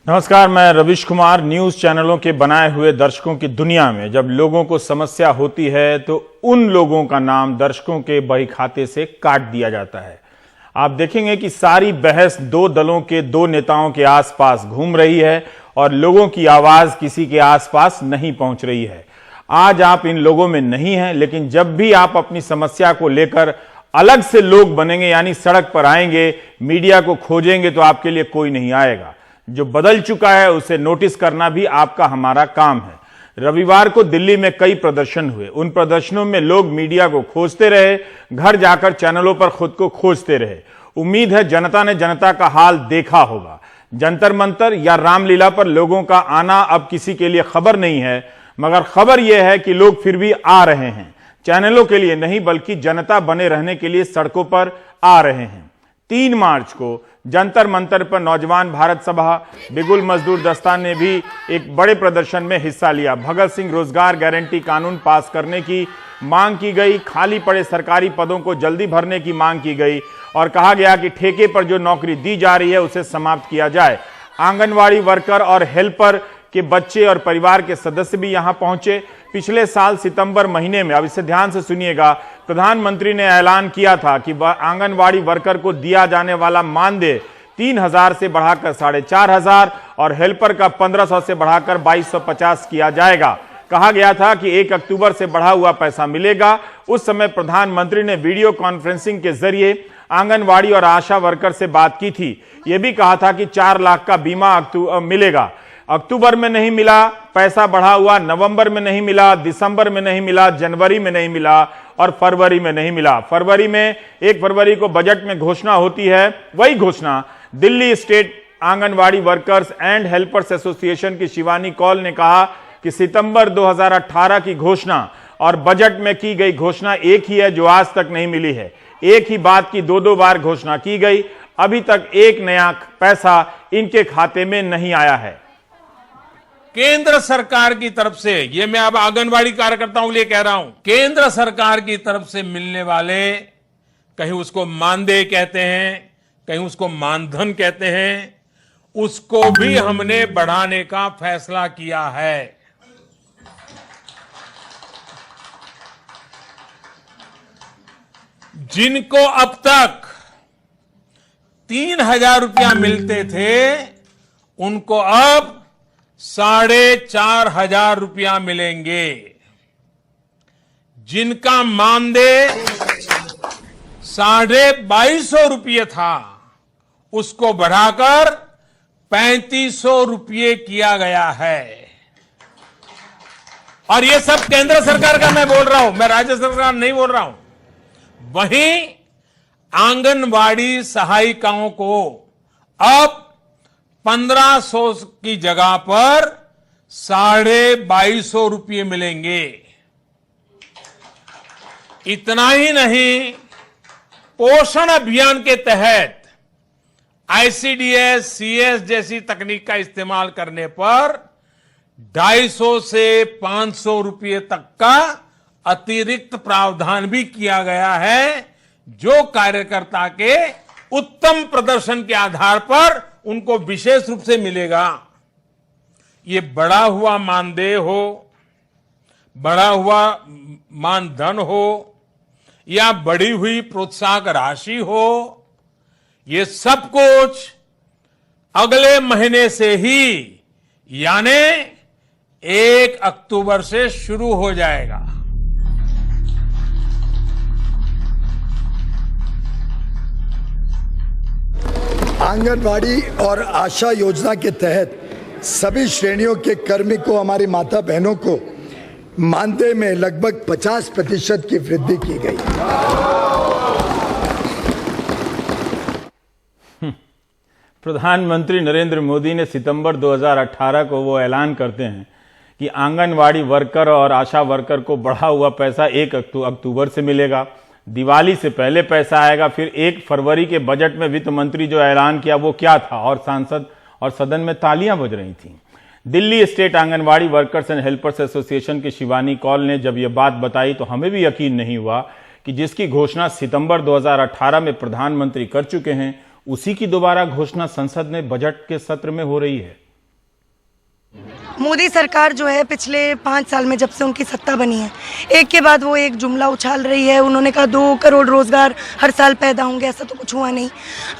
नमस्कार, मैं रविश कुमार। न्यूज चैनलों के बनाए हुए दर्शकों की दुनिया में जब लोगों को समस्या होती है तो उन लोगों का नाम दर्शकों के बही खाते से काट दिया जाता है। आप देखेंगे कि सारी बहस दो दलों के दो नेताओं के आसपास घूम रही है और लोगों की आवाज किसी के आसपास नहीं पहुंच रही है। आज आप इन लोगों में नहीं हैं, लेकिन जब भी आप अपनी समस्या को लेकर अलग से लोग बनेंगे, यानी सड़क पर आएंगे, मीडिया को खोजेंगे, तो आपके लिए कोई नहीं आएगा। जो बदल चुका है उसे नोटिस करना भी आपका हमारा काम है। रविवार को दिल्ली में कई प्रदर्शन हुए। उन प्रदर्शनों में लोग मीडिया को खोजते रहे, घर जाकर चैनलों पर खुद को खोजते रहे। उम्मीद है जनता ने जनता का हाल देखा होगा। जंतर मंतर या रामलीला पर लोगों का आना अब किसी के लिए खबर नहीं है, मगर खबर यह है कि लोग फिर भी आ रहे हैं। चैनलों के लिए नहीं, बल्कि जनता बने रहने के लिए सड़कों पर आ रहे हैं। 3 मार्च को जंतर मंतर पर नौजवान भारत सभा, बिगुल मजदूर दस्ता ने भी एक बड़े प्रदर्शन में हिस्सा लिया। भगत सिंह रोजगार गारंटी कानून पास करने की मांग की गई, खाली पड़े सरकारी पदों को जल्दी भरने की मांग की गई और कहा गया कि ठेके पर जो नौकरी दी जा रही है उसे समाप्त किया जाए। आंगनवाड़ी वर्कर और हेल्पर के बच्चे और परिवार के सदस्य भी यहां पहुंचे। पिछले साल सितंबर महीने में, अब इसे ध्यान से सुनिएगा, प्रधानमंत्री ने ऐलान किया था कि आंगनवाड़ी वर्कर को दिया जाने वाला मानदेय 3,000 से बढ़ाकर 4,500 और हेल्पर का 1,500 से बढ़ाकर 2,250 किया जाएगा। कहा गया था कि 1 अक्टूबर से बढ़ा हुआ पैसा मिलेगा। उस समय प्रधानमंत्री ने वीडियो कॉन्फ्रेंसिंग के जरिए आंगनवाड़ी और आशा वर्कर से बात की थी। यह भी कहा था कि 4 लाख का बीमा मिलेगा। अक्टूबर में नहीं मिला, पैसा बढ़ा हुआ, नवंबर में नहीं मिला, दिसंबर में नहीं मिला, जनवरी में नहीं मिला और फरवरी में नहीं मिला। फरवरी में 1 फरवरी को बजट में घोषणा होती है। वही घोषणा Delhi state anganwadi workers and helpers association की शिवानी कौल ने कहा कि सितंबर 2018 की घोषणा और बजट में की गई घोषणा एक ही है, जो आज तक नहीं मिली है। एक ही बात की 2-2 बार घोषणा की गई, अभी तक एक नया पैसा इनके खाते में नहीं आया है। केंद्र सरकार की तरफ से, ये मैं अब आंगनवाड़ी कार्यकर्ताओं के लिए कह रहा हूं, केंद्र सरकार की तरफ से मिलने वाले, कहीं उसको मानदेय कहते हैं, कहीं उसको मानधन कहते हैं, उसको भी हमने बढ़ाने का फैसला किया है। जिनको अब तक 3,000 रुपया मिलते थे, उनको अब 4,500 रुपया मिलेंगे। जिनका मानदेय 2,250 रुपये था, उसको बढ़ाकर 3,500 रुपये किया गया है। और ये सब केंद्र सरकार का मैं बोल रहा हूं, मैं राज्य सरकार नहीं बोल रहा हूं। वहीं आंगनवाड़ी सहायिकाओं को अब 1,500 की जगह पर 2,250 रुपये मिलेंगे। इतना ही नहीं, पोषण अभियान के तहत आईसीडीएस, सीएस जैसी तकनीक का इस्तेमाल करने पर 250 से 500 रुपये तक का अतिरिक्त प्रावधान भी किया गया है, जो कार्यकर्ता के उत्तम प्रदर्शन के आधार पर उनको विशेष रूप से मिलेगा। ये बढ़ा हुआ मानदेय हो, बढ़ा हुआ मानधन हो या बढ़ी हुई प्रोत्साहक राशि हो, ये सब कुछ अगले महीने से ही, यानी 1 अक्टूबर से शुरू हो जाएगा। आंगनवाड़ी और आशा योजना के तहत सभी श्रेणियों के कार्मिकों, हमारी माता बहनों को मानदेय में लगभग 50% की वृद्धि की गई। प्रधानमंत्री नरेंद्र मोदी ने सितंबर 2018 को वो ऐलान करते हैं कि आंगनवाड़ी वर्कर और आशा वर्कर को बढ़ा हुआ पैसा 1 अक्टूबर से मिलेगा। दिवाली से पहले पैसा आएगा। फिर 1 फरवरी के बजट में वित्त मंत्री जो ऐलान किया वो क्या था, और सांसद और सदन में तालियां बज रही थी। Delhi state anganwadi workers and helpers association की शिवानी कौल ने जब ये बात बताई तो हमें भी यकीन नहीं हुआ कि जिसकी घोषणा सितंबर 2018 में प्रधानमंत्री कर चुके हैं, उसी की दोबारा घोषणा संसद में बजट के सत्र में हो रही है। मोदी सरकार जो है पिछले 5 साल में जब से उनकी सत्ता बनी है, एक के बाद वो एक जुमला उछाल रही है। उन्होंने कहा 2 करोड़ रोजगार हर साल पैदा होंगे, ऐसा तो कुछ हुआ नहीं।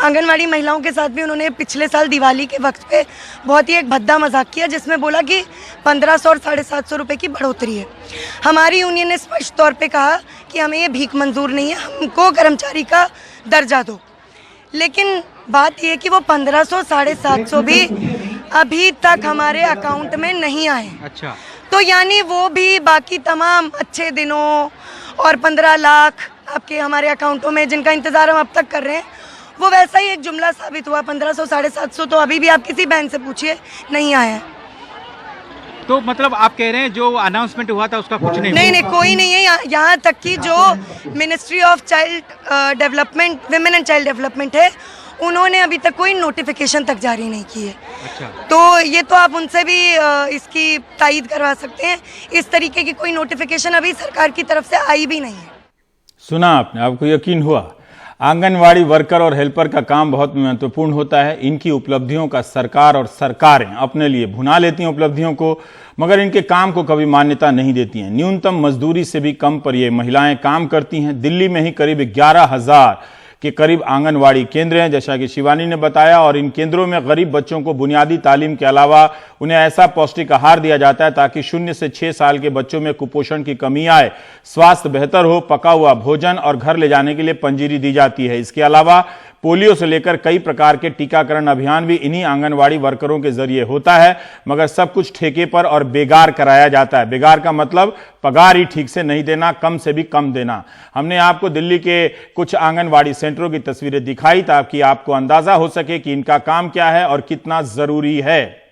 आंगनवाड़ी महिलाओं के साथ भी उन्होंने पिछले साल दिवाली के वक्त पे बहुत ही एक भद्दा मजाक किया, जिसमें बोला कि 1500 और 750 रुपये की बढ़ोतरी है। हमारी यूनियन ने स्पष्ट तौर पर कहा कि हमें ये भीख मंजूर नहीं है, हमको कर्मचारी का दर्जा दो। लेकिन बात यह कि वो 1500 750 भी अभी तक हमारे अकाउंट में नहीं आए। अच्छा, तो यानी वो भी बाकी तमाम अच्छे दिनों और 15 लाख आपके हमारे अकाउंटों में जिनका इंतजार हम अब तक कर रहे हैं, वो वैसा ही एक जुमला साबित हुआ। 1500 750 तो अभी भी आप किसी बहन से पूछिए नहीं आया है। तो मतलब आप कह रहे हैं जो अनाउंसमेंट हुआ था उसका कुछ नहीं हुआ? नहीं, कोई नहीं है। यहाँ तक कि जो ministry of child development, women and child development है, उन्होंने अभी तक कोई नोटिफिकेशन तक जारी नहीं की है। अच्छा, तो ये तो आप उनसे भी इसकी तायीद करवा सकते हैं। इस तरीके की कोई नोटिफिकेशन अभी सरकार की तरफ से आई भी नहीं है। सुना आपने, आपको यकीन हुआ? आंगनवाड़ी वर्कर और हेल्पर का काम बहुत महत्वपूर्ण होता है। इनकी उपलब्धियों का सरकार और सरकारें अपने लिए भुना लेती हैं उपलब्धियों को, मगर इनके काम को कभी मान्यता नहीं देती हैं। न्यूनतम मजदूरी से भी कम पर ये महिलाएं काम करती हैं। दिल्ली में ही करीब 11,000 के करीब आंगनवाड़ी केंद्र हैं, जैसा कि शिवानी ने बताया, और इन केंद्रों में गरीब बच्चों को बुनियादी तालीम के अलावा उन्हें ऐसा पौष्टिक आहार दिया जाता है ताकि 0 से 6 साल के बच्चों में कुपोषण की कमी आए, स्वास्थ्य बेहतर हो। पका हुआ भोजन और घर ले जाने के लिए पंजीरी दी जाती है। इसके अलावा पोलियो से लेकर कई प्रकार के टीकाकरण अभियान भी इन्हीं आंगनवाड़ी वर्करों के जरिए होता है, मगर सब कुछ ठेके पर और बेगार कराया जाता है। बेगार का मतलब पगार ही ठीक से नहीं देना, कम से भी कम देना। हमने आपको दिल्ली के कुछ आंगनवाड़ी सेंटरों की तस्वीरें दिखाई ताकि आपको अंदाजा हो सके कि इनका काम क्या है और कितना जरूरी है।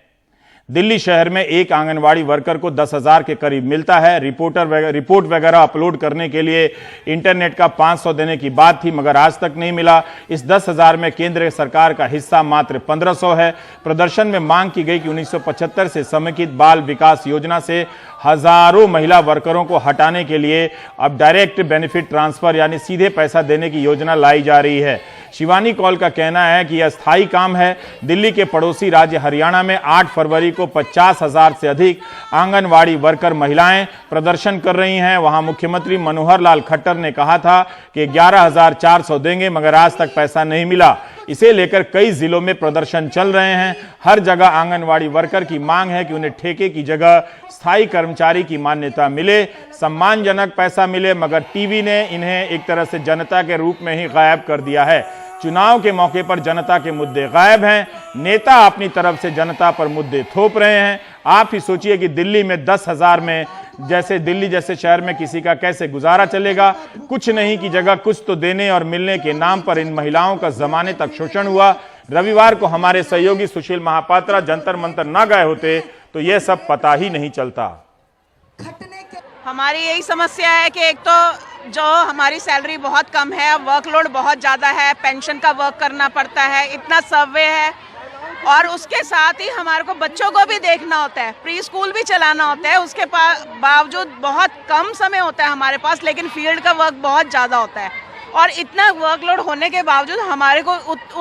दिल्ली शहर में एक आंगनवाड़ी वर्कर को 10,000 के करीब मिलता है। रिपोर्ट वगैरह अपलोड करने के लिए इंटरनेट का 500 देने की बात थी, मगर आज तक नहीं मिला। इस 10,000 में केंद्र सरकार का हिस्सा मात्र 1500 है। प्रदर्शन में मांग की गई कि 1975 से समेकित बाल विकास योजना से हजारों महिला वर्करों को हटाने के लिए अब डायरेक्ट बेनिफिट ट्रांसफर यानी सीधे पैसा देने की योजना लाई जा रही है। शिवानी कौल का कहना है कि यह स्थायी काम है। दिल्ली के पड़ोसी राज्य हरियाणा में 8 फरवरी को 50,000 से अधिक आंगनवाड़ी वर्कर महिलाएं प्रदर्शन कर रही हैं। वहां मुख्यमंत्री मनोहर लाल खट्टर ने कहा था कि 11,400 देंगे, मगर आज तक पैसा नहीं मिला। इसे लेकर कई जिलों में प्रदर्शन चल रहे हैं। हर जगह आंगनवाड़ी वर्कर की मांग है कि उन्हें ठेके की जगह स्थायी कर्मचारी की मान्यता मिले, सम्मानजनक पैसा मिले, मगर टीवी ने इन्हें एक तरह से जनता के रूप में ही गायब कर दिया है। चुनाव के मौके पर जनता के मुद्दे गायब हैं, नेता अपनी तरफ से जनता पर मुद्दे थोप रहे हैं। आप ही सोचिए कि दिल्ली में 10,000 में जैसे दिल्ली जैसे शहर में किसी का कैसे गुजारा चलेगा। कुछ नहीं की जगह कुछ तो देने और मिलने के नाम पर इन महिलाओं का जमाने तक शोषण हुआ। रविवार को हमारे सहयोगी सुशील महापात्रा जंतर मंतर न गए होते तो यह सब पता ही नहीं चलता। हमारी यही समस्या है कि एक तो जो हमारी सैलरी बहुत कम है, वर्कलोड बहुत ज़्यादा है, पेंशन का वर्क करना पड़ता है, इतना सर्वे है, और उसके साथ ही हमारे को बच्चों को भी देखना होता है, प्री स्कूल भी चलाना होता है। उसके बावजूद बहुत कम समय होता है हमारे पास, लेकिन फील्ड का वर्क बहुत ज़्यादा होता है, और इतना वर्कलोड होने के बावजूद हमारे को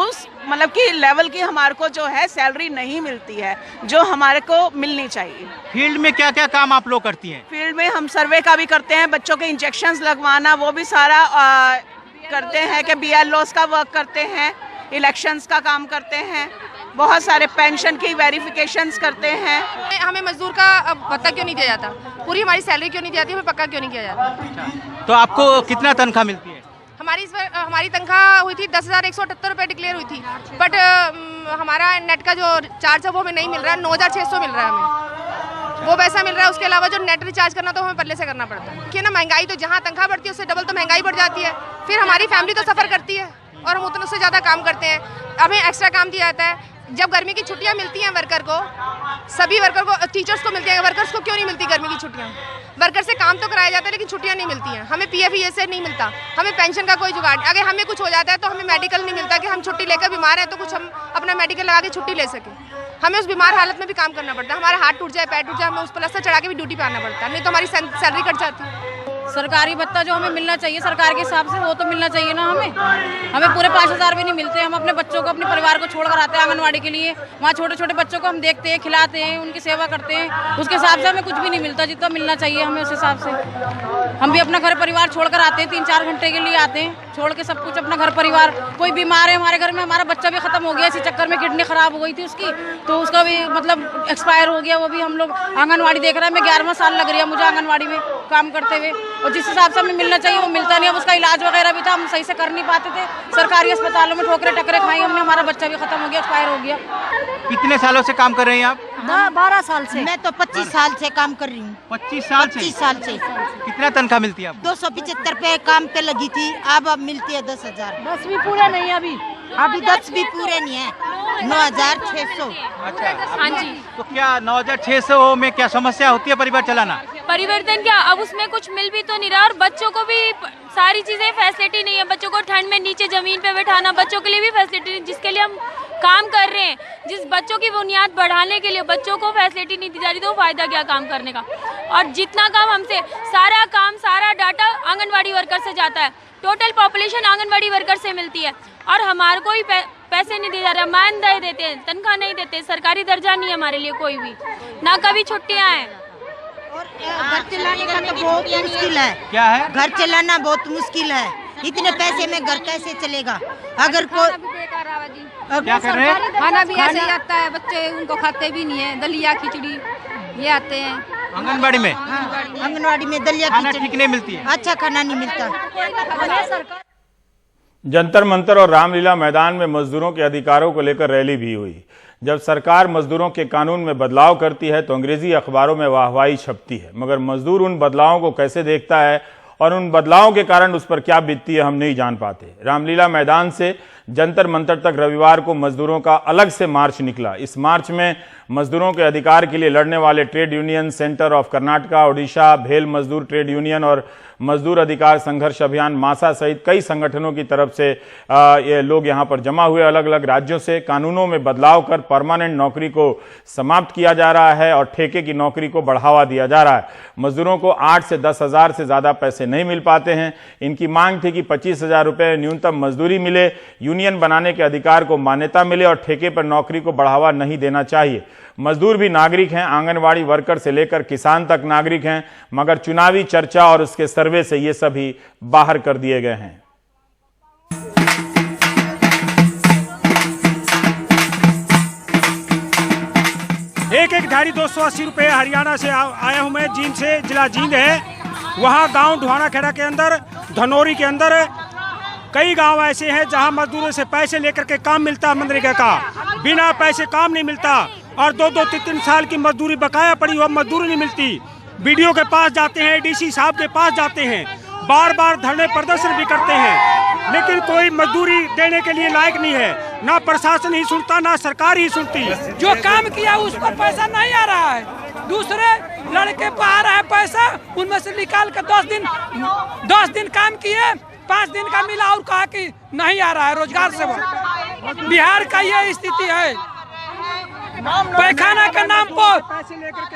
उस मतलब कि लेवल की हमारे को जो है सैलरी नहीं मिलती है जो हमारे को मिलनी चाहिए। फील्ड में क्या क्या काम आप लोग करती हैं? फील्ड में हम सर्वे का भी करते हैं, बच्चों के इंजेक्शंस लगवाना वो भी सारा करते हैं, कि BLOs का वर्क करते हैं, इलेक्शंस का काम करते हैं, बहुत सारे पेंशन की वेरिफिकेशंस करते हैं। हमें मजदूर का भत्ता क्यों नहीं दिया जाता, पूरी हमारी सैलरी क्यों नहीं दी जाती, हमें पक्का क्यों नहीं किया जाता। तो आपको कितना तनख्वाह मिलती है? हमारी तनख्वाह हुई थी 10,178 रुपये डिक्लेयर हुई थी, बट हमारा नेट का जो चार्ज है वो हमें नहीं मिल रहा है, 9,600 मिल रहा है हमें, वो पैसा मिल रहा है। उसके अलावा जो नेट रिचार्ज करना तो हमें पहले से करना पड़ता है कि ना, महंगाई तो जहाँ तनख्वाह बढ़ती है उससे डबल तो महंगाई बढ़ जाती है, फिर हमारी फैमिली तो सफ़र करती है और हम उतना उससे ज़्यादा काम करते हैं। हमें एक्स्ट्रा काम दिया जाता है। जब गर्मी की छुट्टियां मिलती हैं वर्कर को, सभी वर्कर को, टीचर्स को मिलती हैं, वर्कर्स को क्यों नहीं मिलती गर्मी की छुट्टियां? वर्कर से काम तो कराया जाता है लेकिन छुट्टियां नहीं मिलती हैं। हमें PF से नहीं मिलता, हमें पेंशन का कोई जुगाड़, अगर हमें कुछ हो जाता है तो हमें मेडिकल नहीं मिलता कि हम छुट्टी लेकर बीमार हैं तो कुछ हम अपना मेडिकल लगा के छुट्टी ले सकें। हमें उस बीमार हालत में भी काम करना पड़ता है, हमारा हाथ टूट जाए, पैर टूट जाए, हमें उस प्लस्तर चढ़ा के भी ड्यूटी पे आना पड़ता है, नहीं तो हमारी सैलरी कट जाती है। सरकारी भत्ता जो हमें मिलना चाहिए सरकार के हिसाब से वो तो मिलना चाहिए ना हमें पूरे 5,000 भी नहीं मिलते। हम अपने बच्चों को अपने परिवार को छोड़ कर आते हैं आंगनवाड़ी के लिए, वहाँ छोटे छोटे बच्चों को हम देखते हैं, खिलाते हैं, उनकी सेवा करते हैं, उसके हिसाब से हमें कुछ भी नहीं मिलता जितना मिलना चाहिए हमें उस हिसाब से। हम भी अपना घर परिवार छोड़ कर आते हैं, 3-4 घंटे के लिए आते हैं, छोड़ के सब कुछ अपना घर परिवार। कोई बीमार है हमारे घर में, हमारा बच्चा भी खत्म हो गया इसी चक्कर में, किडनी खराब हो गई थी उसकी, तो उसका भी मतलब एक्सपायर हो गया, वो भी हम लोग आंगनवाड़ी देख रहे हैं। मैं 11वां साल लग रही है मुझे आंगनवाड़ी में काम करते हुए, और जिस हिसाब से हमें मिलना चाहिए वो मिलता नहीं। अब उसका इलाज वगैरह भी था, हम सही से कर नहीं पाते थे, सरकारी अस्पतालों में ठोकरे टकरे खाई हमने, हमारा बच्चा भी खत्म हो गया, एक्सपायर हो गया। कितने सालों से काम कर रहे हैं आप? 12 साल से। मैं तो 25 साल से काम कर रही हूँ। 25 साल से? 25 साल से। कितना तनख्वाह मिलती है आपको? 275 रुपए काम पे लगी थी, अब मिलती है 10,000। 10 भी पूरा नहीं है अभी 10 भी पूरे नहीं है, 9,600। अच्छा, हाँ जी। तो क्या 9,600 में क्या समस्या होती है परिवार चलाना? परिवर्तन क्या, अब उसमें कुछ मिल भी तो नहीं रहा, और बच्चों को भी सारी चीजें फैसिलिटी नहीं है। बच्चों को ठंड में नीचे जमीन पे बैठाना, बच्चों के लिए भी फैसिलिटी नहीं, जिसके लिए हम काम कर रहे हैं, जिस बच्चों की बुनियाद बढ़ाने के लिए बच्चों को फैसिलिटी नहीं दी जा रही, तो फायदा क्या काम करने का। और जितना काम हमसे, सारा काम सारा डाटा आंगनवाड़ी वर्कर से जाता है, टोटल पॉपुलेशन आंगनवाड़ी वर्कर से मिलती है, और हमारे को ही पैसे नहीं दिए जा रहे, मानदेय देते हैं, तनख्वाह नहीं देते, सरकारी दर्जा नहीं है हमारे लिए कोई भी, ना कभी छुट्टियां हैं। और घर चलाने का तो बहुत मुश्किल है। क्या है? घर चलाना बहुत मुश्किल है, इतने पैसे में घर कैसे चलेगा? अगर कोई क्या कर रहे हैं? खाना भी ऐसे ही आता है, बच्चे उनको खाते भी नहीं है, दलिया खिचड़ी ये आते हैं आंगनबाड़ी में। आंगनवाड़ी में दलिया खाना खिचड़ी ठीक नहीं मिलती है? अच्छा खाना नहीं मिलता। जंतर मंतर और रामलीला मैदान में मजदूरों के अधिकारों को लेकर रैली भी हुई। जब सरकार मजदूरों के कानून में बदलाव करती है तो अंग्रेजी अखबारों में वाहवाही छपती है, मगर मजदूर उन बदलावों को कैसे देखता है और उन बदलावों के कारण उस पर क्या बीतती है हम नहीं जान पाते। रामलीला मैदान से जंतर मंतर तक रविवार को मजदूरों का अलग से मार्च निकला। इस मार्च में मजदूरों के अधिकार के लिए लड़ने वाले trade union, centre of Karnataka, Odisha, भेल मजदूर ट्रेड यूनियन और मजदूर अधिकार संघर्ष अभियान मासा सहित कई संगठनों की तरफ से ये लोग यहाँ पर जमा हुए। अलग अलग राज्यों से कानूनों में बदलाव कर परमानेंट नौकरी को समाप्त किया जा रहा है और ठेके की नौकरी को बढ़ावा दिया जा रहा है। मजदूरों को 8 से 10 हज़ार से ज़्यादा पैसे नहीं मिल पाते हैं। इनकी मांग थी कि 25,000 रुपये न्यूनतम मजदूरी मिले, यूनियन बनाने के अधिकार को मान्यता मिले और ठेके पर नौकरी को बढ़ावा नहीं देना चाहिए। मजदूर भी नागरिक हैं, आंगनवाड़ी वर्कर से लेकर किसान तक नागरिक हैं, मगर चुनावी चर्चा और उसके सर्वे से ये सभी बाहर कर दिए गए हैं। एक गाड़ी 280 रुपये हरियाणा से आया हूँ मैं, जींद से, जिला जींद है। वहाँ गांव ढुआना खेड़ा के अंदर, धनौरी के अंदर कई गांव ऐसे हैं जहां मजदूरों से पैसे लेकर के काम मिलता है मनरेगा का, बिना पैसे काम नहीं मिलता और 2-2, 3-3 साल की मजदूरी बकाया पड़ी हुआ मजदूरी नहीं मिलती। बीडीओ के पास जाते हैं, डीसी साहब के पास जाते हैं, बार बार धरने प्रदर्शन भी करते हैं, लेकिन कोई मजदूरी देने के लिए लायक नहीं है। ना प्रशासन ही सुनता, ना सरकार ही सुनती। जो काम किया उस पर पैसा नहीं आ रहा है, दूसरे लड़के पर आ रहा है पैसा, उनमें से निकाल कर 10 दिन काम किए, 5 दिन का मिला और कहा कि नहीं आ रहा है रोजगार से। बिहार का ये स्थिति है, पैखाना के नाम पर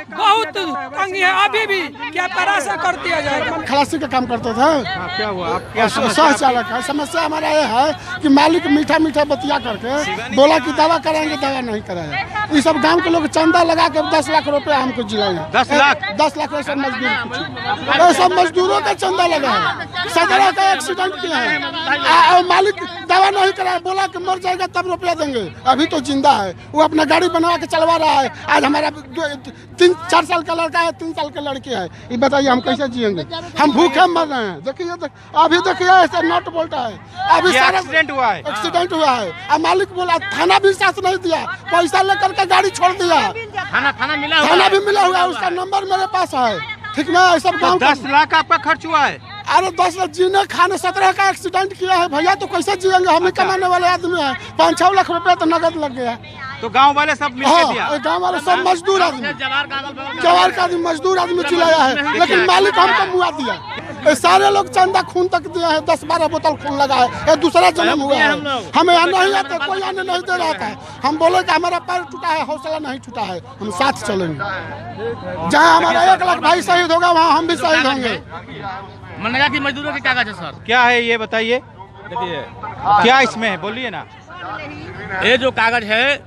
बहुत तंगी है अभी भी, क्या परासा कर दिया जाएगा। खलासी का काम करते थे। क्या हुआ? आप क्या सह चालक है। समस्या हमारा ये है कि मालिक मीठा मीठा बतिया करके बोला कि दवा कराएंगे, दवा नहीं कराया। ये सब गांव के लोग चंदा लगा के 10 लाख रुपए हमको जिलाए। 10 लाख? 10 लाख ऐसा मजदूर, सब मजदूरों का चंदा लगा है। सदरा का एक्सीडेंट किया है, मालिक दवा नहीं कराया, बोला कि मर जाएगा तब रुपया देंगे। अभी तो जिंदा है, वो अपना गाड़ी बनवा के चलवा रहा है। आज हमारा 3-4 साल का लड़का है, 3 साल के लड़की है। ये बताइए हम कैसे जिएंगे? हम भूखे मर रहे हैं। देखिए अभी देखिए ऐसे नट बोल्टा है, अभी सारा एक्सीडेंट हुआ है। एक्सीडेंट हुआ है। अब मालिक बोला थाना भी साथ नहीं दिया, पैसा लेकर के गाड़ी छोड़ दिया। थाना मिला, थाना भी मिला हुआ है, उसका नंबर मेरे पास है। ठीक ना? ऐसा गाँव 10 लाख आपका खर्च हुआ है। अरे 10 लाख जीने खाने, 17 का एक्सीडेंट किया है भैया, तो कैसे जिएंगे? हम ही कमाने वाले आदमी हैं। 5-6 लाख रुपया तो नगद लग गया। तो गांव वाले सब मिलके दिया? हाँ, गांव वाले सब मजदूर आदमी, जवार का आदमी, मजदूर आदमी चिल्लाया है, लेकिन मालिक हमको मुआ दिया। ये सारे लोग चंदा खून तक दिए हैं, 10-12 बोतल खून लगा है, ये दूसरा जन्म हुआ है। हमें यहाँ नहीं आते, कोई आने नहीं दे रहा था। हम बोले कि हमारा पैर टूटा है, हौसला नहीं टूटा है, हम साथ चलेंगे। जहाँ हमारा 1 लाख भाई शहीद होगा वहाँ हम भी शहीद होंगे। मनरेगा की मजदूरों के कागज है सर। क्या है ये बताइए, देखिए क्या इसमें है, बोलिए ना। ये जो कागज है,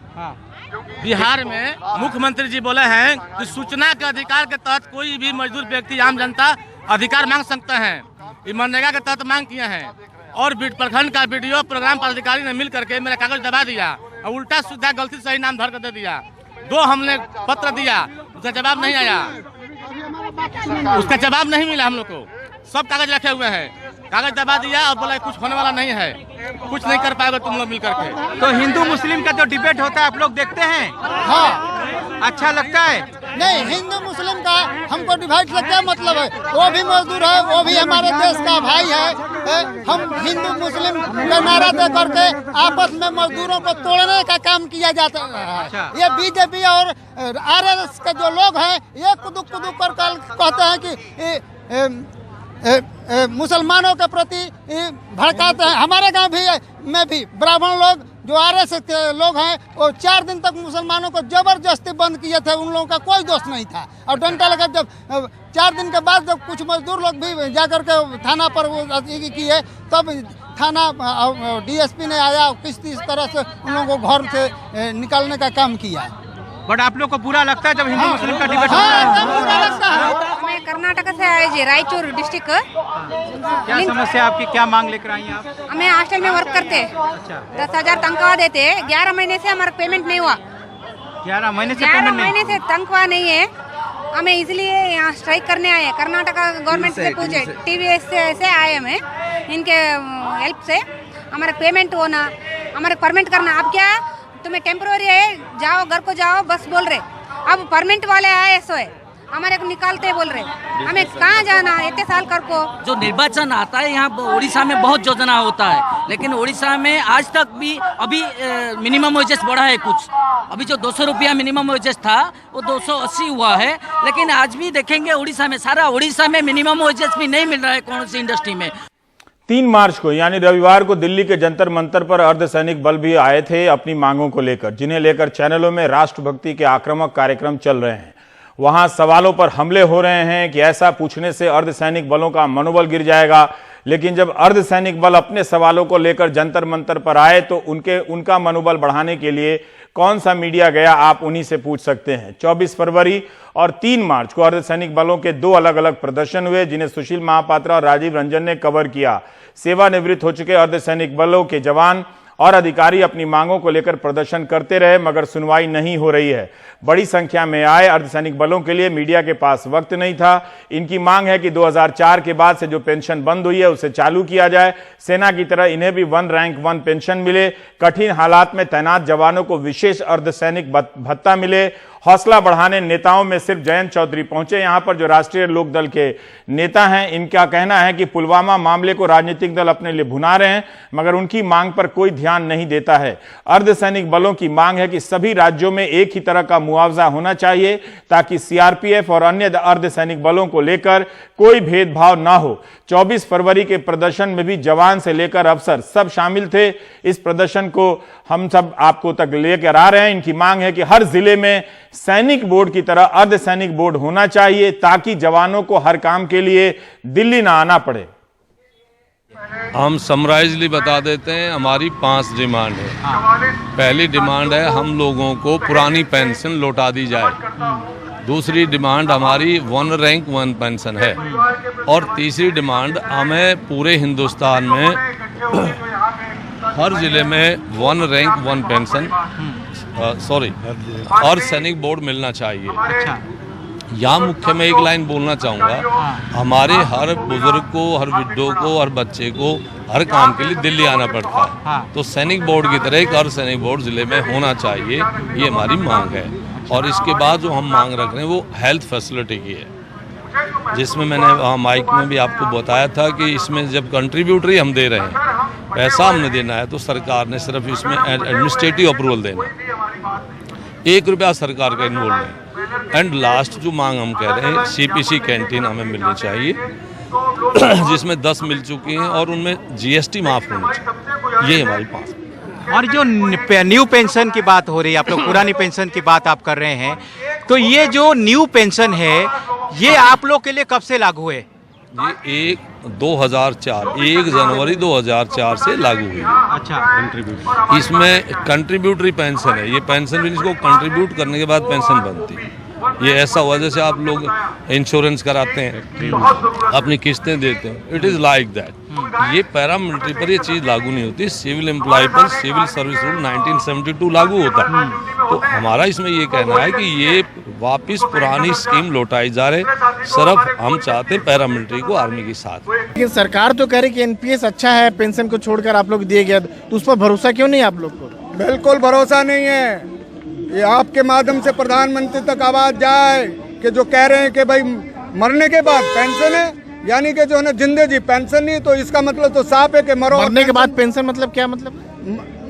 बिहार में मुख्यमंत्री जी बोले हैं कि सूचना के अधिकार के तहत कोई भी मजदूर व्यक्ति, आम जनता अधिकार मांग सकते हैं। ये मनरेगा के तहत मांग किए हैं और प्रखंड का वीडियो प्रोग्राम पदाधिकारी ने मिल करके मेरा कागज दबा दिया और उल्टा सीधा गलती से सही नाम भर कर दे दिया। 2 हमने पत्र दिया, उसका जवाब नहीं आया, उसका जवाब नहीं मिला हम लोग को। सब कागज रखे हुए हैं, कागज दबा दिया और बोला कुछ होने वाला नहीं है, कुछ नहीं कर पाएगा तुम लोग मिल करके। तो हिंदू मुस्लिम का जो डिबेट होता है आप लोग देखते हैं? हाँ, अच्छा लगता है? नहीं, हिंदू मुस्लिम का हमको डिवाइड से क्या मतलब है? वो भी मजदूर है, वो भी हमारे देश का भाई है। हम हिंदू मुस्लिम का नारा दे करके आपस में मजदूरों को तोड़ने का काम किया जाता है। ये बीजेपी और आरएसएस के जो लोग हैं ये कुदुक कर कहते हैं कि मुसलमानों के प्रति भड़काते हैं। हमारे गांव में भी ब्राह्मण लोग जो आरएसएस के लोग हैं वो 4 दिन तक मुसलमानों को जबरदस्ती बंद किए थे, उन लोगों का कोई दोष नहीं था। और डंडा लगा, जब 4 दिन के बाद जब कुछ मजदूर लोग भी जाकर के थाना पर किए, तब थाना डीएसपी ने आया, किस तरह से उन लोगों को घर से निकालने का काम किया। बट आप लोग को बुरा लगता है जब हिंदू मुस्लिम का डिबेट होता है? मैं कर्नाटक से आए जी, रायचूर डिस्ट्रिक्ट। क्या समस्या आपकी, क्या मांग लेकर आई हैं आप? हमें हॉस्टल में वर्क करते, 10,000 तनख्वाह देते, 11 महीने से हमारा पेमेंट नहीं हुआ। 11 महीने से 11 महीने से तनख्वाह नहीं है। हमें इसलिए यहाँ स्ट्राइक करने आए, कर्नाटक गवर्नमेंट से पूछे, TVS से आए हमें, इनके हेल्प से हमारा पेमेंट होना, हमारे परमिट करना। अब क्या तुम्हें टेम्पोररी है, जाओ घर को जाओ, बस बोल रहे। अब परमिट वाले आए सो है, हमारे को निकालते बोल रहे, हमें कहाँ जाना इतने साल कर को। जो निर्वाचन आता है यहाँ उड़ीसा में बहुत योजना होता है, लेकिन उड़ीसा में आज तक भी अभी मिनिमम वेजेस बढ़ा है कुछ। अभी जो 200 रुपया मिनिमम वेजेस था वो 280 हुआ है, लेकिन आज भी देखेंगे उड़ीसा में, सारा उड़ीसा में मिनिमम वेजेस भी नहीं मिल रहा है कौन सी इंडस्ट्री में। 3 मार्च को यानी रविवार को दिल्ली के जंतर मंतर पर अर्धसैनिक बल भी आए थे अपनी मांगों को लेकर, जिन्हें लेकर चैनलों में राष्ट्रभक्ति के आक्रामक कार्यक्रम चल रहे हैं। वहां सवालों पर हमले हो रहे हैं कि ऐसा पूछने से अर्धसैनिक बलों का मनोबल गिर जाएगा, लेकिन जब अर्धसैनिक बल अपने सवालों को लेकर जंतर मंतर पर आए तो उनका मनोबल बढ़ाने के लिए कौन सा मीडिया गया, आप उन्हीं से पूछ सकते हैं। 24 फरवरी और 3 मार्च को अर्धसैनिक बलों के 2 अलग अलग प्रदर्शन हुए, जिन्हें सुशील महापात्रा और राजीव रंजन ने कवर किया। सेवानिवृत्त हो चुके अर्धसैनिक बलों के जवान और अधिकारी अपनी मांगों को लेकर प्रदर्शन करते रहे, मगर सुनवाई नहीं हो रही है। बड़ी संख्या में आए अर्धसैनिक बलों के लिए मीडिया के पास वक्त नहीं था। इनकी मांग है कि 2004 के बाद से जो पेंशन बंद हुई है उसे चालू किया जाए। सेना की तरह इन्हें भी 1 रैंक 1 पेंशन मिले। कठिन हालात में तैनात जवानों को विशेष अर्धसैनिक भत्ता मिले। हौसला बढ़ाने नेताओं में सिर्फ जयंत चौधरी पहुंचे। यहां पर जो राष्ट्रीय लोकदल के नेता हैं, इनका कहना है कि पुलवामा मामले को राजनीतिक दल अपने लिए भुना रहे हैं, मगर उनकी मांग पर कोई ध्यान नहीं देता है। अर्धसैनिक बलों की मांग है कि सभी राज्यों में एक ही तरह का मुआवजा होना चाहिए, ताकि सीआरपीएफ और अन्य अर्धसैनिक बलों को लेकर कोई भेदभाव ना हो। 24 फरवरी के प्रदर्शन में भी जवान से लेकर अफसर सब शामिल थे। इस प्रदर्शन को हम सब आपको तक लेकर आ रहे हैं। इनकी मांग है कि हर जिले में सैनिक बोर्ड की तरह अर्धसैनिक बोर्ड होना चाहिए, ताकि जवानों को हर काम के लिए दिल्ली ना आना पड़े। हम समराइजली बता देते हैं, हमारी 5 डिमांड है। पहली डिमांड है हम लोगों को पुरानी पेंशन लौटा दी जाए। दूसरी डिमांड हमारी 1 रैंक 1 पेंशन है। और तीसरी डिमांड हमें पूरे हिंदुस्तान में हर जिले में 1 रैंक 1 पेंशन और सैनिक बोर्ड मिलना चाहिए। अच्छा। यहाँ मुख्य में एक लाइन बोलना चाहूँगा, हमारे हर बुजुर्ग को, हर विडो को, हर बच्चे को हर काम के लिए दिल्ली आना पड़ता है। तो सैनिक बोर्ड की तरह एक हर सैनिक बोर्ड जिले में होना चाहिए, ये हमारी मांग है। और इसके बाद जो हम मांग रख रहे हैं वो हेल्थ फैसिलिटी की है, जिसमें मैंने माइक में भी आपको बताया था कि इसमें जब कंट्रीब्यूटरी हम दे रहे हैं, पैसा हमने देना है, तो सरकार ने सिर्फ इसमें एडमिनिस्ट्रेटिव अप्रूवल देना, 1 रुपया सरकार का इन्वॉल्व नहीं। एंड लास्ट जो मांग हम कह रहे हैं, CPC कैंटीन हमें मिलनी चाहिए। जिसमें 10 मिल चुकी हैं और उनमें GST माफ होनी चाहिए, ये हमारी पास। और जो न्यू पेंशन की बात हो रही है, आप लोग पुरानी पेंशन की बात आप कर रहे हैं, तो ये जो न्यू पेंशन है ये आप लोग के लिए कब से लागू है? ये 1 जनवरी 2004 से लागू हुई है। अच्छा, इसमें कंट्रीब्यूटरी पेंशन है, ये पेंशन भी इसको कंट्रीब्यूट करने के बाद पेंशन बनती है। ये ऐसा हुआ जैसे आप लोग इंश्योरेंस कराते हैं, अपनी किस्तें देते हैं, इट इज़ लाइक दैट। ये पैरामिलिट्री पर ये चीज़ लागू नहीं होती, सिविल एम्प्लॉय पर सिविल सर्विस रूल 1972 लागू होता है। तो हमारा इसमें ये कहना है कि ये वापस पुरानी स्कीम लौटाई जा रहे, सिर्फ हम चाहते हैं पैरामिलिट्री को आर्मी के साथ। लेकिन सरकार तो कह रही कि NPS अच्छा है, पेंशन को छोड़कर आप लोग दिए गया, तो उस पर भरोसा क्यों नहीं आप लोग को? बिल्कुल भरोसा नहीं है। ये आपके माध्यम से प्रधानमंत्री तक आवाज जाए कि जो कह रहे हैं कि भाई मरने के बाद पेंशन है, यानी कि जो है ना जिंदे जी पेंशन नहीं, तो इसका मतलब तो साफ है कि मरने के बाद पेंशन मतलब क्या मतलब?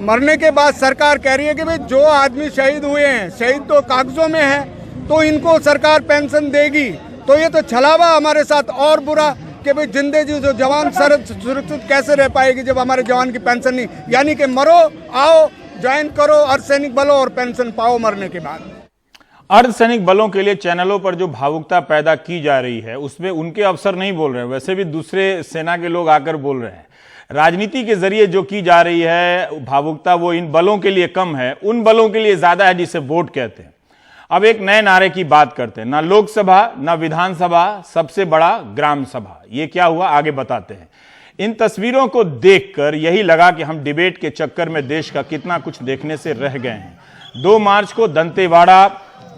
मरने के बाद सरकार कह रही है कि भाई जो आदमी शहीद हुए हैं, शहीद तो कागजों में है, तो इनको सरकार पेंशन देगी। तो ये तो छलावा हमारे साथ और बुरा कि भाई जिंदे जी जो जवान सुरक्षित कैसे रह पाएगी जब हमारे जवान की पेंशन नहीं, यानी कि मरो, आओ ज्वाइन करो अर्धसैनिक बलों और पेंशन पाओ मरने के बाद। अर्धसैनिक बलों के लिए चैनलों पर जो भावुकता पैदा की जा रही है उसमें उनके अफसर नहीं बोल रहे हैं, वैसे भी दूसरे सेना के लोग आकर बोल रहे हैं। राजनीति के जरिए जो की जा रही है भावुकता, वो इन बलों के लिए कम है, उन बलों के लिए ज्यादा है जिसे वोट कहते हैं। अब एक नए नारे की बात करते हैं, ना लोकसभा ना विधानसभा, सबसे बड़ा ग्राम सभा। ये क्या हुआ आगे बताते हैं। इन तस्वीरों को देखकर यही लगा कि हम डिबेट के चक्कर में देश का कितना कुछ देखने से रह गए हैं। 2 मार्च को दंतेवाड़ा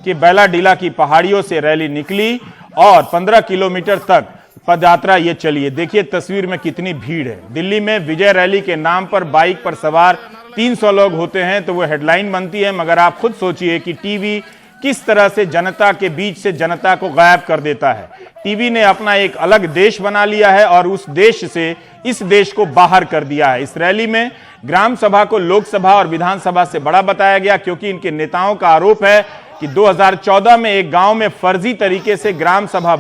के बैलाडीला की पहाड़ियों से रैली निकली और 15 किलोमीटर तक पदयात्रा ये चली है। देखिए तस्वीर में कितनी भीड़ है। दिल्ली में विजय रैली के नाम पर बाइक पर सवार 300 लोग होते हैं तो वो हेडलाइन बनती है, मगर आप खुद सोचिए कि टीवी किस तरह से जनता के बीच से जनता को गायब कर देता है। टीवी ने अपना एक अलग देश बना लिया है और उस देश से इस देश को बाहर कर दिया है। इस रैली में ग्राम सभा को लोकसभा और विधानसभा से बड़ा बताया गया, क्योंकि इनके नेताओं का आरोप है कि 2014 में एक गांव में फर्जी तरीके से ग्राम सभा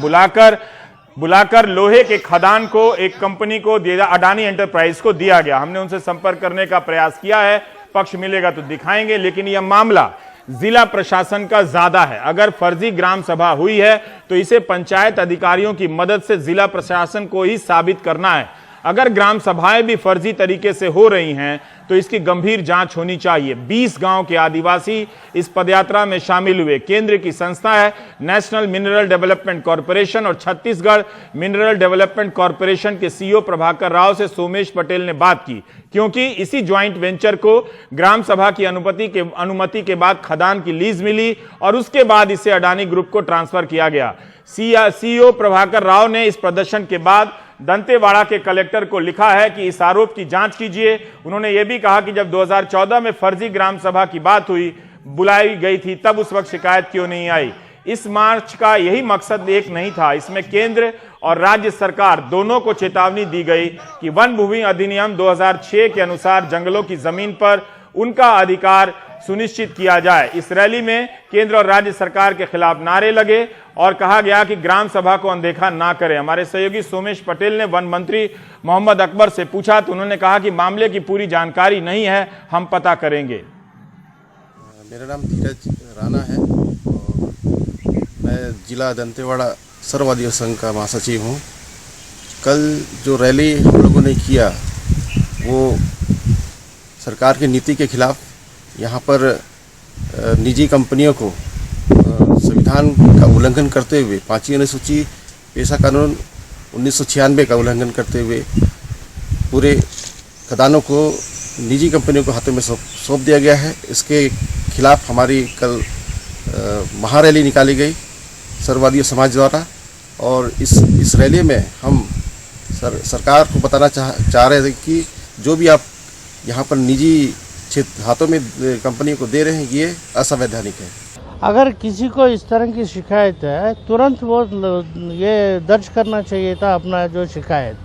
बुलाकर लोहे के खदान को एक कंपनी को दिया, अडानी एंटरप्राइज को दिया गया। हमने उनसे संपर्क करने का प्रयास किया है, पक्ष मिलेगा तो दिखाएंगे, लेकिन यह मामला जिला प्रशासन का ज्यादा है। अगर फर्जी ग्राम सभा हुई है तो इसे पंचायत अधिकारियों की मदद से जिला प्रशासन को ही साबित करना है। अगर ग्राम सभाएं भी फर्जी तरीके से हो रही हैं तो इसकी गंभीर जांच होनी चाहिए। 20 गांव के आदिवासी इस पदयात्रा में शामिल हुए। केंद्र की संस्था है नेशनल मिनरल डेवलपमेंट कॉर्पोरेशन और छत्तीसगढ़ मिनरल डेवलपमेंट कॉर्पोरेशन के CEO प्रभाकर राव से सोमेश पटेल ने बात की, क्योंकि इसी ज्वाइंट वेंचर को ग्राम सभा की अनुमति के बाद खदान की लीज मिली और उसके बाद इसे अडानी ग्रुप को ट्रांसफर किया गया। CEO प्रभाकर राव ने इस प्रदर्शन के बाद दंतेवाड़ा के कलेक्टर को लिखा है कि इस आरोप की जांच कीजिए। उन्होंने यह भी कहा कि जब 2014 में फर्जी ग्राम सभा की बात बुलाई गई थी तब उस वक्त शिकायत क्यों नहीं आई। इस मार्च का यही मकसद एक नहीं था, इसमें केंद्र और राज्य सरकार दोनों को चेतावनी दी गई कि वन भूमि अधिनियम 2006 के अनुसार जंगलों की जमीन पर उनका अधिकार सुनिश्चित किया जाए। इस रैली में केंद्र और राज्य सरकार के खिलाफ नारे लगे और कहा गया कि ग्राम सभा को अनदेखा ना करें। हमारे सहयोगी सोमेश पटेल ने वन मंत्री मोहम्मद अकबर से पूछा तो उन्होंने कहा कि मामले की पूरी जानकारी नहीं है, हम पता करेंगे। मेरा नाम धीरज राणा है और मैं जिला दंतेवाड़ा सर्ववादी संघ का महासचिव हूँ। कल जो रैली हम लोगों ने किया वो सरकार की नीति के खिलाफ, यहाँ पर निजी कंपनियों को संविधान का उल्लंघन करते हुए 5वीं अनुसूची पेशा कानून 1996 का उल्लंघन करते हुए पूरे खदानों को निजी कंपनियों के हाथों में सौंप दिया गया है। इसके खिलाफ हमारी कल महारैली निकाली गई सर्ववादी समाज द्वारा और इस रैली में हम सरकार को बताना चाह रहे थे कि जो भी आप यहाँ पर निजी हाथों में कंपनी को दे रहे हैं ये असंवैधानिक है। अगर किसी को इस तरह की शिकायत है तुरंत वो ये दर्ज करना चाहिए था अपना जो शिकायत,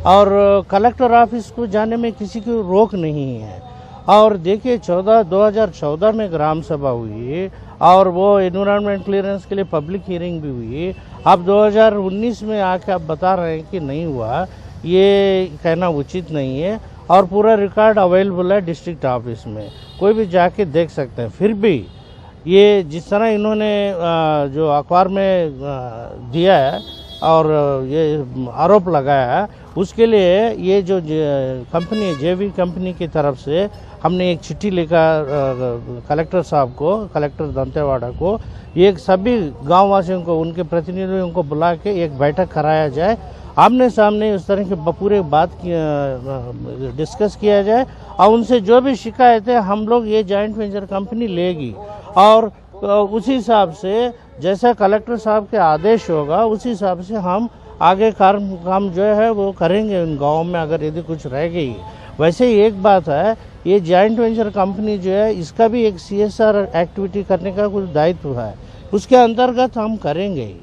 और कलेक्टर ऑफिस को जाने में किसी की रोक नहीं है। और देखिए 2014 में ग्राम सभा हुई और वो एनवायरनमेंट क्लियरेंस के लिए पब्लिक हियरिंग भी हुई आप 2019 में आके आप बता रहे हैं कि नहीं हुआ, ये कहना उचित नहीं है। और पूरा रिकॉर्ड अवेलेबल है डिस्ट्रिक्ट ऑफिस में, कोई भी जाके देख सकते हैं। फिर भी ये जिस तरह इन्होंने जो अखबार में दिया है और ये आरोप लगाया है, उसके लिए ये जो कंपनी है जेवी कंपनी की तरफ से हमने एक चिट्ठी लिखा कलेक्टर साहब को, कलेक्टर दंतेवाड़ा को, ये सभी गाँव वासियों को, उनके प्रतिनिधियों को बुला के एक बैठक कराया जाए, आमने सामने उस तरह की पूरे बात डिस्कस किया जाए और उनसे जो भी शिकायत है हम लोग ये जॉइंट वेंचर कंपनी लेगी और उसी हिसाब से जैसा कलेक्टर साहब के आदेश होगा उसी हिसाब से हम आगे काम जो है वो करेंगे उन गाँव में, अगर यदि कुछ रह गई। वैसे ही एक बात है, ये जॉइंट वेंचर कंपनी जो है इसका भी एक CSR एक्टिविटी करने का कुछ दायित्व है, उसके अंतर्गत हम करेंगे।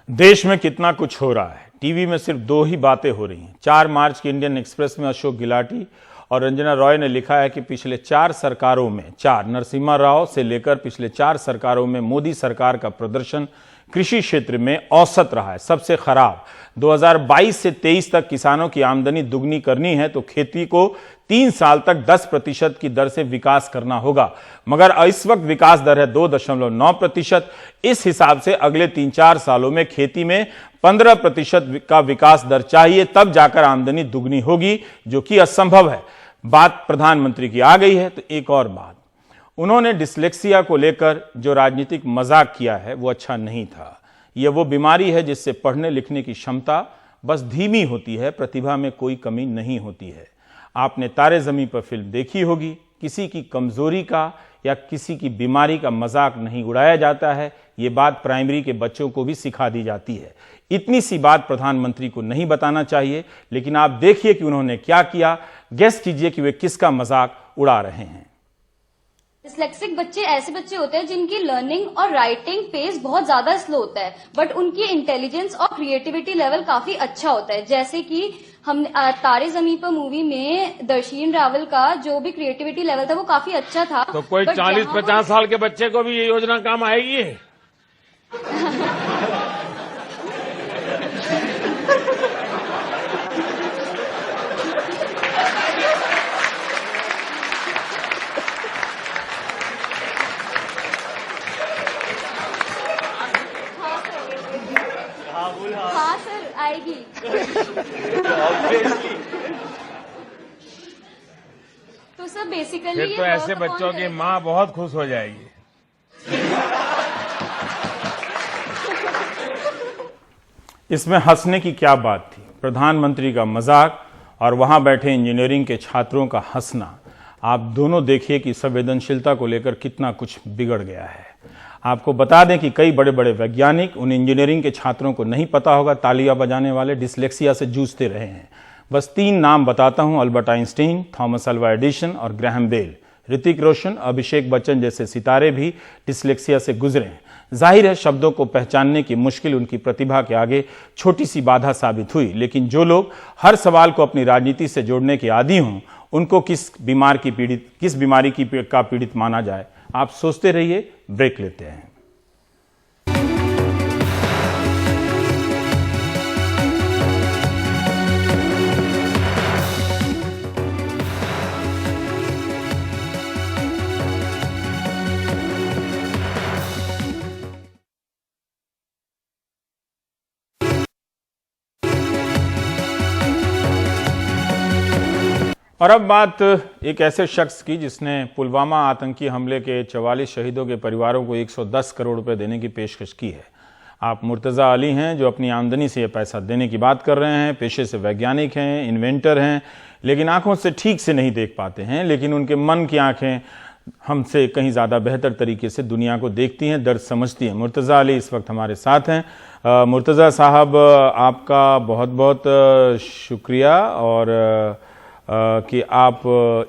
देश में कितना कुछ हो रहा है, टीवी में सिर्फ 2 ही बातें हो रही हैं। 4 मार्च की इंडियन एक्सप्रेस में अशोक गिलाटी और रंजना रॉय ने लिखा है कि पिछले 4 सरकारों में, 4 नरसिम्हा राव से लेकर पिछले 4 सरकारों में मोदी सरकार का प्रदर्शन कृषि क्षेत्र में औसत रहा है, सबसे खराब। 2022 से 23 तक किसानों की आमदनी दुगनी करनी है तो खेती को 3 साल तक 10% की दर से विकास करना होगा, मगर इस वक्त विकास दर है 2.9%। इस हिसाब से अगले 3-4 सालों में खेती में 15% का विकास दर चाहिए, तब जाकर आमदनी दुगनी होगी, जो कि असंभव है। बात प्रधानमंत्री की आ गई है तो एक और बात, उन्होंने डिस्लेक्सिया को लेकर जो राजनीतिक मजाक किया है वो अच्छा नहीं था। यह वो बीमारी है जिससे पढ़ने लिखने की क्षमता बस धीमी होती है, प्रतिभा में कोई कमी नहीं होती है। आपने तारे ज़मीं पर फिल्म देखी होगी, किसी की कमजोरी का या किसी की बीमारी का मजाक नहीं उड़ाया जाता है। ये बात प्राइमरी के बच्चों को भी सिखा दी जाती है। इतनी सी बात प्रधानमंत्री को नहीं बताना चाहिए, लेकिन आप देखिए कि उन्होंने क्या किया, गेस कीजिए कि वे किसका मजाक उड़ा रहे हैं। डिस्लेक्सिक बच्चे ऐसे बच्चे होते हैं जिनकी लर्निंग और राइटिंग पेस बहुत ज्यादा स्लो होता है, बट उनकी इंटेलिजेंस और क्रिएटिविटी लेवल काफी अच्छा होता है। जैसे कि हम तारे जमीन पर मूवी में दर्शीन रावल का जो भी क्रिएटिविटी लेवल था वो काफी अच्छा था। तो कोई 40-50 साल के बच्चे को भी ये योजना काम आएगी? हाँ सर, आएगी। तो सर बेसिकली फिर तो ऐसे बच्चों की माँ बहुत खुश हो जाएगी। इसमें हंसने की क्या बात थी? प्रधानमंत्री का मजाक और वहां बैठे इंजीनियरिंग के छात्रों का हंसना। आप दोनों देखिए कि संवेदनशीलता को लेकर कितना कुछ बिगड़ गया है। आपको बता दें कि कई बड़े बड़े वैज्ञानिक उन इंजीनियरिंग के छात्रों को नहीं पता होगा, तालियां बजाने वाले डिस्लेक्सिया से जूझते रहे हैं। बस 3 नाम बताता हूं, Albert Einstein, Thomas Alva Edison और ग्राहम बेल। ऋतिक रोशन, अभिषेक बच्चन जैसे सितारे भी डिस्लेक्सिया से गुजरे हैं। जाहिर है शब्दों को पहचानने की मुश्किल उनकी प्रतिभा के आगे छोटी सी बाधा साबित हुई, लेकिन जो लोग हर सवाल को अपनी राजनीति से जोड़ने के आदी हों, उनको किस बीमारी का पीड़ित माना जाए? आप सोचते रहिए, ब्रेक लेते हैं। और अब बात एक ऐसे शख्स की जिसने पुलवामा आतंकी हमले के 44 शहीदों के परिवारों को 110 करोड़ रुपए देने की पेशकश की है। आप मुर्तज़ा अली हैं जो अपनी आमदनी से ये पैसा देने की बात कर रहे हैं। पेशे से वैज्ञानिक हैं, इन्वेंटर हैं, लेकिन आंखों से ठीक से नहीं देख पाते हैं, लेकिन उनके मन की आंखें हमसे कहीं ज़्यादा बेहतर तरीके से दुनिया को देखती हैं, दर्द समझती हैं। मुर्तज़ा अली इस वक्त हमारे साथ हैं। मुर्तज़ा साहब, आपका बहुत बहुत शुक्रिया और कि आप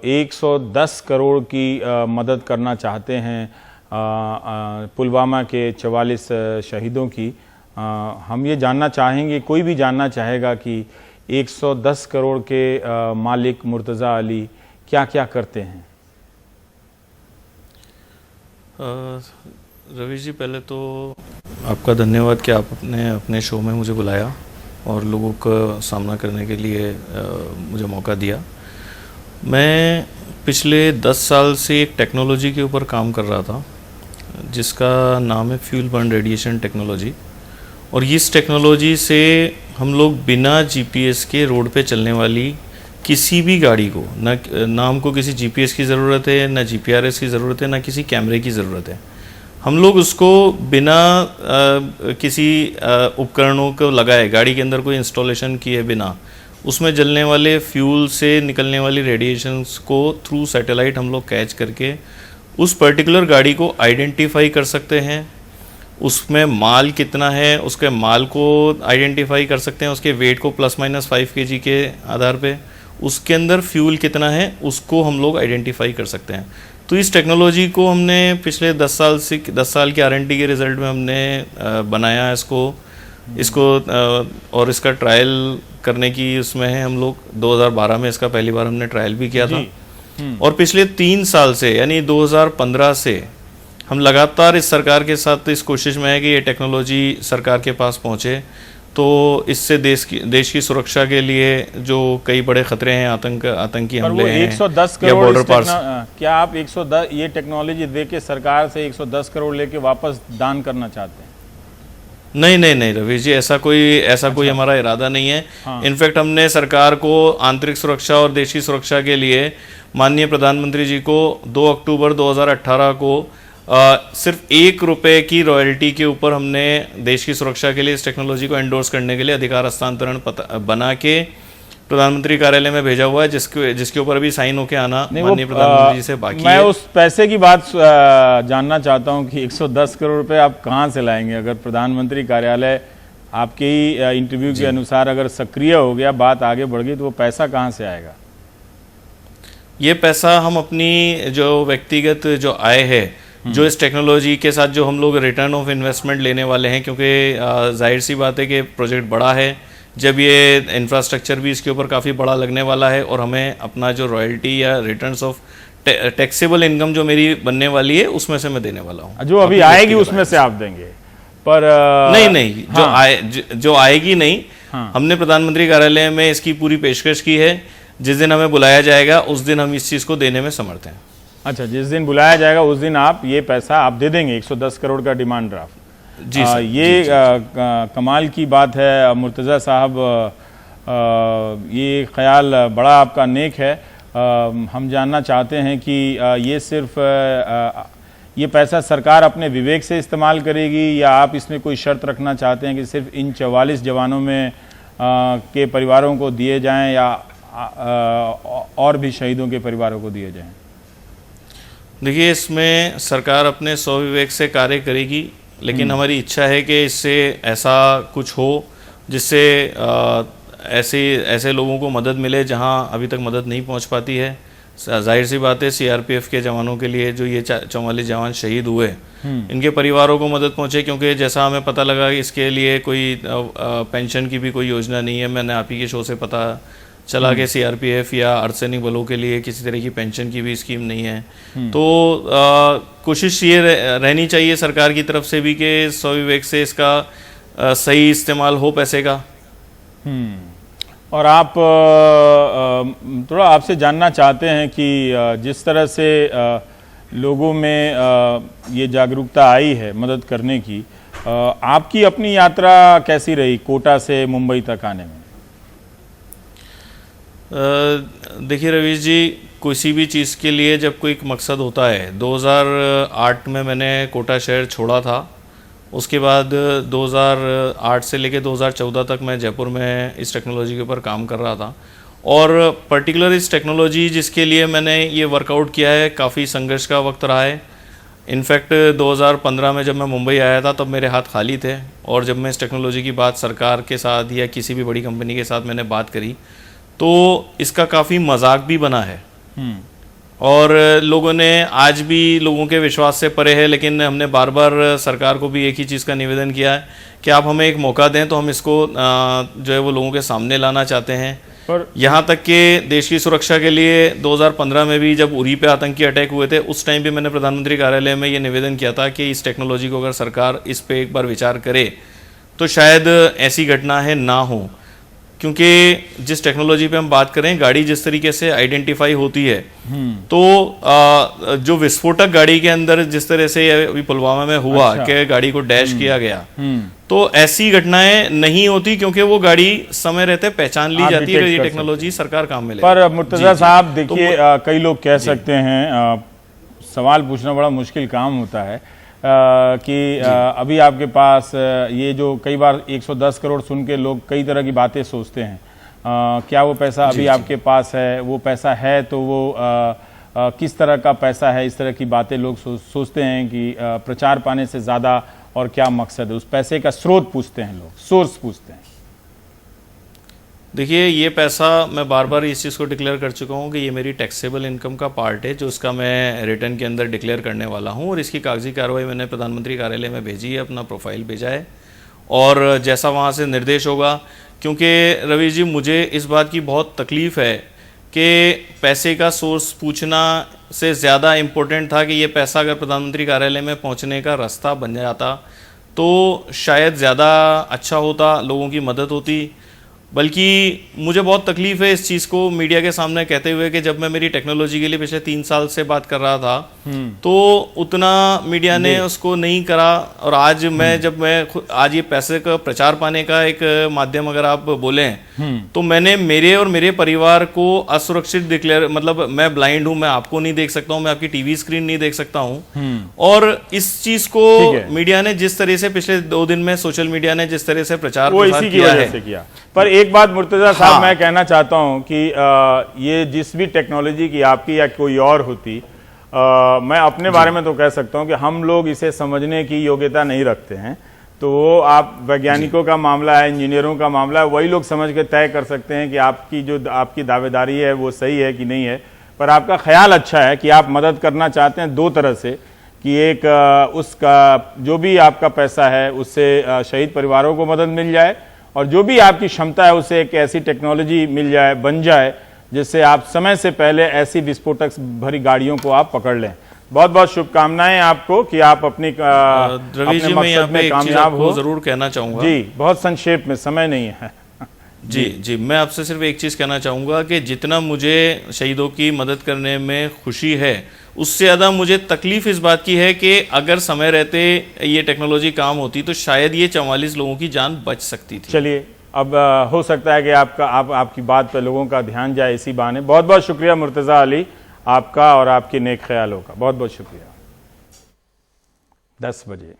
110 करोड़ की मदद करना चाहते हैं पुलवामा के 44 शहीदों की। हम ये जानना चाहेंगे, कोई भी जानना चाहेगा कि 110 करोड़ के मालिक मुर्तज़ा अली क्या क्या करते हैं? रवि जी, पहले तो आपका धन्यवाद कि आपने अपने शो में मुझे बुलाया और लोगों का सामना करने के लिए मुझे मौका दिया। मैं पिछले 10 साल से एक टेक्नोलॉजी के ऊपर काम कर रहा था जिसका नाम है फ्यूल बर्न रेडिएशन टेक्नोलॉजी, और इस टेक्नोलॉजी से हम लोग बिना जीपीएस के रोड पे चलने वाली किसी भी गाड़ी को, ना हमको किसी जीपीएस की ज़रूरत है, ना जीपीआरएस की ज़रूरत है, ना किसी कैमरे की ज़रूरत है, हम लोग उसको बिना किसी उपकरणों को लगाए, गाड़ी के अंदर कोई इंस्टॉलेशन किए बिना, उसमें जलने वाले फ्यूल से निकलने वाली रेडिएशंस को थ्रू सैटेलाइट हम लोग कैच करके उस पर्टिकुलर गाड़ी को आइडेंटिफाई कर सकते हैं। उसमें माल कितना है उसके माल को आइडेंटिफाई कर सकते हैं, उसके वेट को +- 5 kg के आधार पे, उसके अंदर फ्यूल कितना है उसको हम लोग आइडेंटिफाई कर सकते हैं। तो इस टेक्नोलॉजी को हमने पिछले 10 साल के R&D के रिज़ल्ट में हमने बनाया इसको और इसका ट्रायल करने की उसमें है हम लोग। 2012 में इसका पहली बार हमने ट्रायल भी किया था और पिछले 3 साल से यानी 2015 से हम लगातार इस सरकार के साथ इस कोशिश में है कि ये टेक्नोलॉजी सरकार के पास पहुँचे, तो इससे देश की सुरक्षा के लिए जो कई बड़े खतरे हैं, आतंकी हमले हैं 110 या करोड़ बॉर्डर पार, क्या आप 110 ये टेक्नोलॉजी दे के सरकार से 110 करोड़ लेके वापस दान करना चाहते हैं? नहीं रवि जी, ऐसा कोई हमारा इरादा नहीं है। इनफैक्ट हमने सरकार को आंतरिक सुरक्षा और देश की सुरक्षा के लिए माननीय प्रधानमंत्री जी को 2 अक्टूबर 2018 को सिर्फ 1 रुपए की रॉयल्टी के ऊपर हमने देश की सुरक्षा के लिए इस टेक्नोलॉजी को एंडोर्स करने के लिए अधिकार हस्तांतरण बना के प्रधानमंत्री कार्यालय में भेजा हुआ है, जिसके ऊपर अभी साइन होके आना माननीय प्रधानमंत्री जी से बाकी है। मैं उस पैसे की बात जानना चाहता हूं कि 110 करोड़ रुपए आप कहां से लाएंगे? अगर प्रधानमंत्री कार्यालय आपके ही इंटरव्यू के अनुसार अगर सक्रिय हो गया, बात आगे बढ़ गई, तो वो पैसा कहां से आएगा? ये पैसा हम अपनी जो व्यक्तिगत जो आय है, जो इस टेक्नोलॉजी के साथ जो हम लोग रिटर्न ऑफ इन्वेस्टमेंट लेने वाले हैं, क्योंकि जाहिर सी बात है कि प्रोजेक्ट बड़ा है, जब ये इंफ्रास्ट्रक्चर भी इसके ऊपर काफ़ी बड़ा लगने वाला है और हमें अपना जो रॉयल्टी या रिटर्न्स ऑफ टैक्सेबल इनकम जो मेरी बनने वाली है उसमें से मैं देने वाला हूँ। जो अभी आएगी उसमें से आप देंगे? पर नहीं, जो आएगी नहीं, हमने प्रधानमंत्री कार्यालय में इसकी पूरी पेशकश की है। जिस दिन हमें बुलाया जाएगा उस दिन हम इस चीज़ को देने में समर्थ हैं। अच्छा, जिस दिन बुलाया जाएगा उस दिन आप ये पैसा आप दे देंगे, 110 करोड़ का डिमांड ड्राफ्ट? जी सर, ये कमाल की बात है मुर्तज़ा साहब, ये ख्याल बड़ा आपका नेक है। हम जानना चाहते हैं कि ये सिर्फ ये पैसा सरकार अपने विवेक से इस्तेमाल करेगी या आप इसमें कोई शर्त रखना चाहते हैं कि सिर्फ इन 44 जवानों में के परिवारों को दिए जाएं या और भी शहीदों के परिवारों को दिए जाएं? देखिए, इसमें सरकार अपने स्वविवेक से कार्य करेगी, लेकिन हमारी इच्छा है कि इससे ऐसा कुछ हो जिससे ऐसे लोगों को मदद मिले जहां अभी तक मदद नहीं पहुंच पाती है। जाहिर सी बात है, सीआरपीएफ के जवानों के लिए जो ये 44 जवान शहीद हुए, इनके परिवारों को मदद पहुंचे, क्योंकि जैसा हमें पता लगा इसके लिए कोई पेंशन की भी कोई योजना नहीं है। मैंने आप ही के शो से पता चला कि सीआरपीएफ या अर्धसैनिक बलों के लिए किसी तरह की पेंशन की भी स्कीम नहीं है। तो कोशिश ये रहनी चाहिए सरकार की तरफ से भी कि स्वविवेक से इसका सही इस्तेमाल हो पैसे का। और आप थोड़ा आपसे जानना चाहते हैं कि जिस तरह से लोगों में ये जागरूकता आई है मदद करने की, आपकी अपनी यात्रा कैसी रही कोटा से मुंबई तक आने में? देखिए रवीश जी, किसी भी चीज़ के लिए जब कोई मकसद होता है, 2008 में मैंने कोटा शहर छोड़ा था, उसके बाद 2008 से लेकर 2014 तक मैं जयपुर में इस टेक्नोलॉजी के ऊपर काम कर रहा था। और पर्टिकुलर इस टेक्नोलॉजी जिसके लिए मैंने ये वर्कआउट किया है, काफ़ी संघर्ष का वक्त रहा है। इनफैक्ट 2015 में जब मैं मुंबई आया था तब मेरे हाथ खाली थे, और जब मैं इस टेक्नोलॉजी की बात सरकार के साथ या किसी भी बड़ी कंपनी के साथ मैंने बात करी तो इसका काफ़ी मजाक भी बना है और लोगों ने आज भी लोगों के विश्वास से परे है। लेकिन हमने बार बार सरकार को भी एक ही चीज़ का निवेदन किया है कि आप हमें एक मौका दें, तो हम इसको जो है वो लोगों के सामने लाना चाहते हैं। यहाँ तक कि देश की सुरक्षा के लिए 2015 में भी जब उरी पे आतंकी अटैक हुए थे, उस टाइम भी मैंने प्रधानमंत्री कार्यालय में ये निवेदन किया था कि इस टेक्नोलॉजी को अगर सरकार इस पे एक बार विचार करे तो शायद ऐसी घटनाएं ना हो, क्योंकि जिस टेक्नोलॉजी पे हम बात करें, गाड़ी जिस तरीके से आइडेंटिफाई होती है, तो जो विस्फोटक गाड़ी के अंदर जिस तरह से अभी पुलवामा में हुआ कि गाड़ी को डैश किया गया, तो ऐसी घटनाएं नहीं होती क्योंकि वो गाड़ी समय रहते पहचान ली जाती है। ये टेक्नोलॉजी सरकार काम में ले। पर मुर्तजा साहब देखिए, कई लोग कह सकते हैं, सवाल पूछना बड़ा मुश्किल काम होता है कि अभी आपके पास ये जो कई बार 110 करोड़ सुन के लोग कई तरह की बातें सोचते हैं, क्या वो पैसा अभी आपके पास है? वो पैसा है तो वो किस तरह का पैसा है? इस तरह की बातें लोग सोचते हैं कि प्रचार पाने से ज़्यादा और क्या मकसद है? उस पैसे का स्रोत पूछते हैं लोग, सोर्स पूछते हैं। देखिए, ये पैसा मैं बार बार इस चीज़ को डिक्लेयर कर चुका हूँ कि ये मेरी टैक्सेबल इनकम का पार्ट है, जो उसका मैं रिटर्न के अंदर डिक्लेयर करने वाला हूँ, और इसकी कागजी कार्रवाई मैंने प्रधानमंत्री कार्यालय में भेजी है, अपना प्रोफाइल भेजा है, और जैसा वहाँ से निर्देश होगा, क्योंकि रवि जी मुझे इस बात की बहुत तकलीफ़ है कि पैसे का सोर्स पूछना से ज़्यादा इम्पोर्टेंट था कि ये पैसा अगर प्रधानमंत्री कार्यालय में पहुँचने का रास्ता बन जाता तो शायद ज़्यादा अच्छा होता, लोगों की मदद होती। बल्कि मुझे बहुत तकलीफ है इस चीज़ को मीडिया के सामने कहते हुए कि जब मैं मेरी टेक्नोलॉजी के लिए पिछले 3 साल से बात कर रहा था तो उतना मीडिया ने उसको नहीं करा, और आज मैं जब मैं आज ये पैसे का प्रचार पाने का एक माध्यम अगर आप बोलें तो मैंने मेरे और मेरे परिवार को असुरक्षित डिक्लेयर, मतलब मैं ब्लाइंड हूँ, मैं आपको नहीं देख सकता हूँ, मैं आपकी टीवी स्क्रीन नहीं देख सकता हूँ, और इस चीज़ को मीडिया ने जिस तरह से पिछले 2 दिन में सोशल मीडिया ने जिस तरह से प्रचार किया है। पर एक बात मुर्तजा साहब मैं कहना चाहता हूं कि ये जिस भी टेक्नोलॉजी की आपकी या कोई और होती, मैं अपने बारे में तो कह सकता हूं कि हम लोग इसे समझने की योग्यता नहीं रखते हैं। तो वो आप वैज्ञानिकों का मामला है, इंजीनियरों का मामला है, वही लोग समझ के तय कर सकते हैं कि आपकी जो आपकी दावेदारी है वो सही है कि नहीं है। पर आपका ख्याल अच्छा है कि आप मदद करना चाहते हैं 2 तरह से, कि एक उसका जो भी आपका पैसा है उससे शहीद परिवारों को मदद मिल जाए, और जो भी आपकी क्षमता है उसे एक ऐसी टेक्नोलॉजी मिल जाए, बन जाए, जिससे आप समय से पहले ऐसी विस्फोटक भरी गाड़ियों को आप पकड़ लें। बहुत बहुत शुभकामनाएं आपको कि आप अपने मकसद में कामयाब हो। जरूर कहना चाहूंगा जी, बहुत संक्षेप में, समय नहीं है। जी, मैं आपसे सिर्फ एक चीज़ कहना चाहूँगा कि जितना मुझे शहीदों की मदद करने में खुशी है, उससे ज़्यादा मुझे तकलीफ़ इस बात की है कि अगर समय रहते ये टेक्नोलॉजी काम होती तो शायद ये 44 लोगों की जान बच सकती थी। चलिए, अब हो सकता है कि आपकी बात पर लोगों का ध्यान जाए इसी बहाने। बहुत बहुत शुक्रिया मुर्तज़ा अली आपका और आपके नेक ख्यालों का, बहुत बहुत शुक्रिया। 10 बजे।